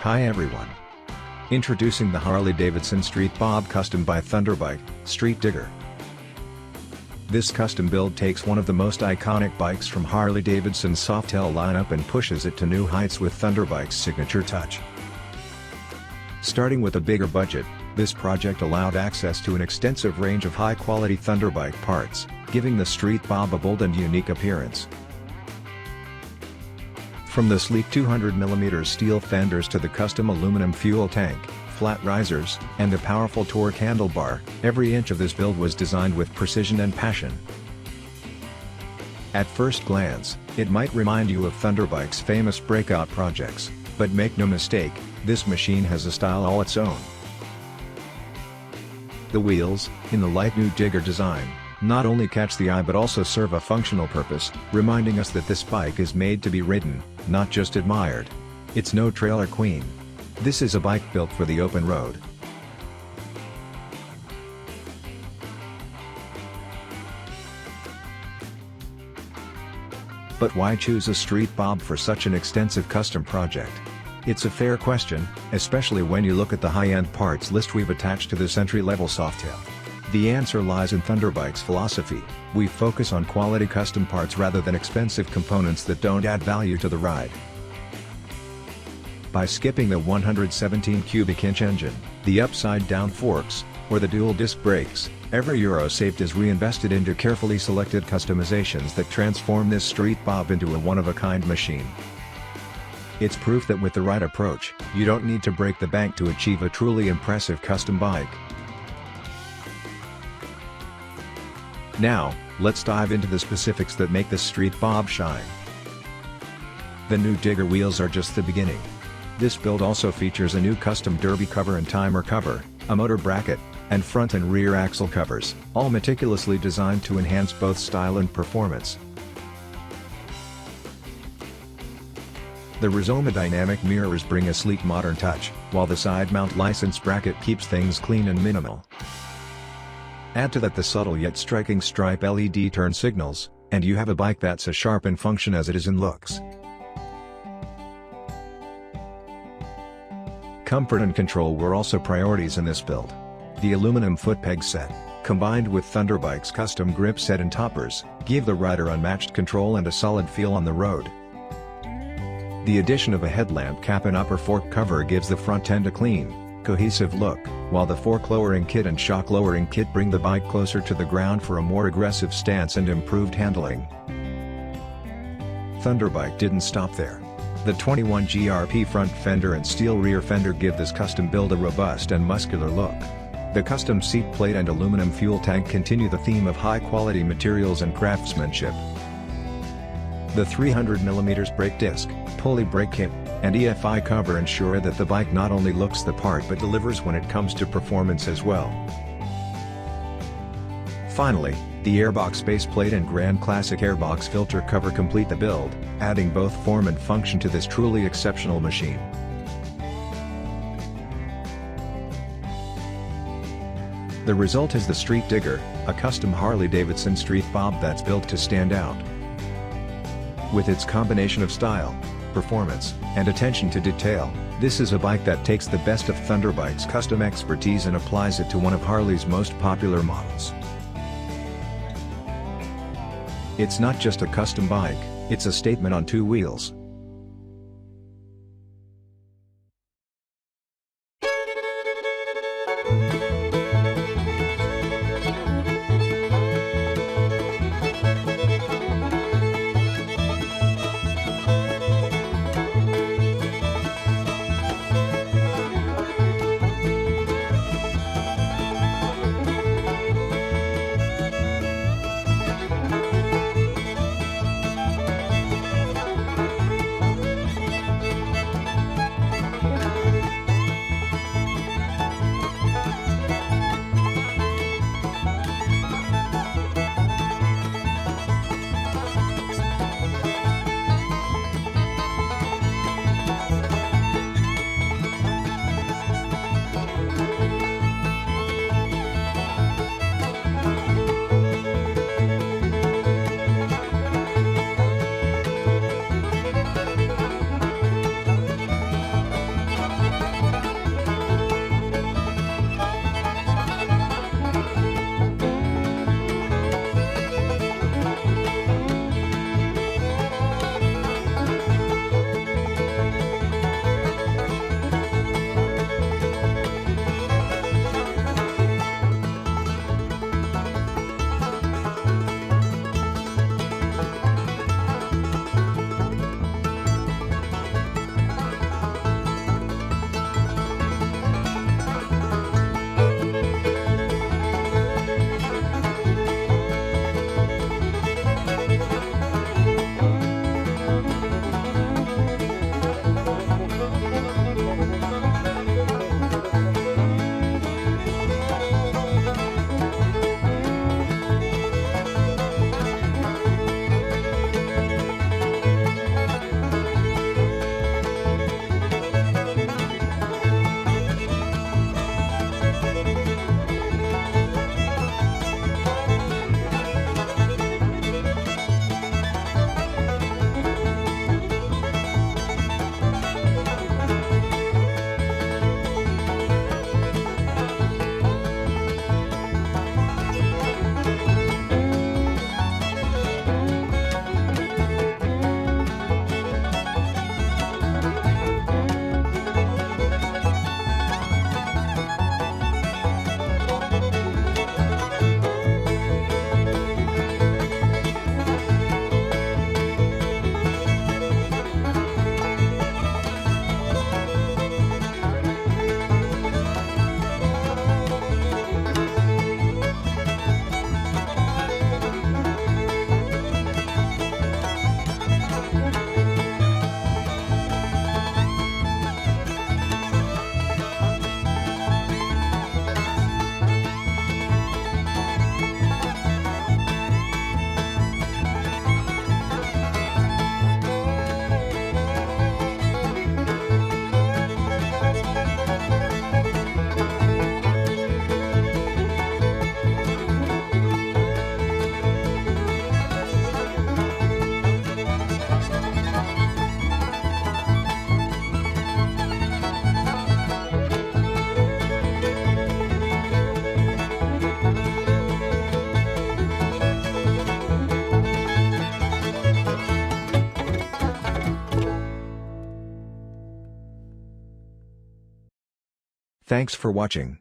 Hi everyone. Introducing the Harley-Davidson Street Bob Custom by Thunderbike, Street Digger. This custom build takes one of the most iconic bikes from Harley-Davidson's Softail lineup and pushes it to new heights with Thunderbike's signature touch. Starting with a bigger budget, this project allowed access to an extensive range of high-quality Thunderbike parts, giving the Street Bob a bold and unique appearance. From the sleek 200mm steel fenders to the custom aluminum fuel tank, flat risers, and the powerful torque handlebar, every inch of this build was designed with precision and passion. At first glance, it might remind you of Thunderbike's famous Breakout projects, but make no mistake, this machine has a style all its own. The wheels, in the light new Digger design, not only catch the eye but also serve a functional purpose, reminding us that this bike is made to be ridden, not just admired. It's no trailer queen. This is a bike built for the open road. But why choose a Street Bob for such an extensive custom project? It's a fair question, especially when you look at the high-end parts list we've attached to this entry-level Softail. The answer lies in Thunderbike's philosophy: we focus on quality custom parts rather than expensive components that don't add value to the ride. By skipping the 117 cubic inch engine, the upside-down forks, or the dual-disc brakes, every euro saved is reinvested into carefully selected customizations that transform this Street Bob into a one-of-a-kind machine. It's proof that with the right approach, you don't need to break the bank to achieve a truly impressive custom bike. Now, let's dive into the specifics that make this Street Bob shine. The new Digger wheels are just the beginning. This build also features a new custom derby cover and timer cover, a motor bracket, and front and rear axle covers, all meticulously designed to enhance both style and performance. The Rizoma dynamic mirrors bring a sleek modern touch, while the side mount license bracket keeps things clean and minimal. Add to that the subtle yet striking stripe LED turn signals, and you have a bike that's as sharp in function as it is in looks. Comfort and control were also priorities in this build. The aluminum Footpeg-Set, combined with Thunderbike's custom grip set and toppers, gave the rider unmatched control and a solid feel on the road. The addition of a headlamp cap and upper fork cover gives the front end a clean, cohesive look, while the fork lowering kit and shock lowering kit bring the bike closer to the ground for a more aggressive stance and improved handling. Thunderbike didn't stop there. The 21 GRP front fender and steel rear fender give this custom build a robust and muscular look. The custom seat plate and aluminum fuel tank continue the theme of high-quality materials and craftsmanship. The 300mm brake disc, Pulley Brake-Kit, and EFI-Cover ensure that the bike not only looks the part but delivers when it comes to performance as well. Finally, the Airbox baseplate and Grand Classic Airbox filter cover complete the build, adding both form and function to this truly exceptional machine. The result is the Street Digger, a custom Harley-Davidson Street Bob that's built to stand out. With its combination of style, performance, and attention to detail, this is a bike that takes the best of Thunderbike's custom expertise and applies it to one of Harley's most popular models. It's not just a custom bike, it's a statement on two wheels. Thanks for watching.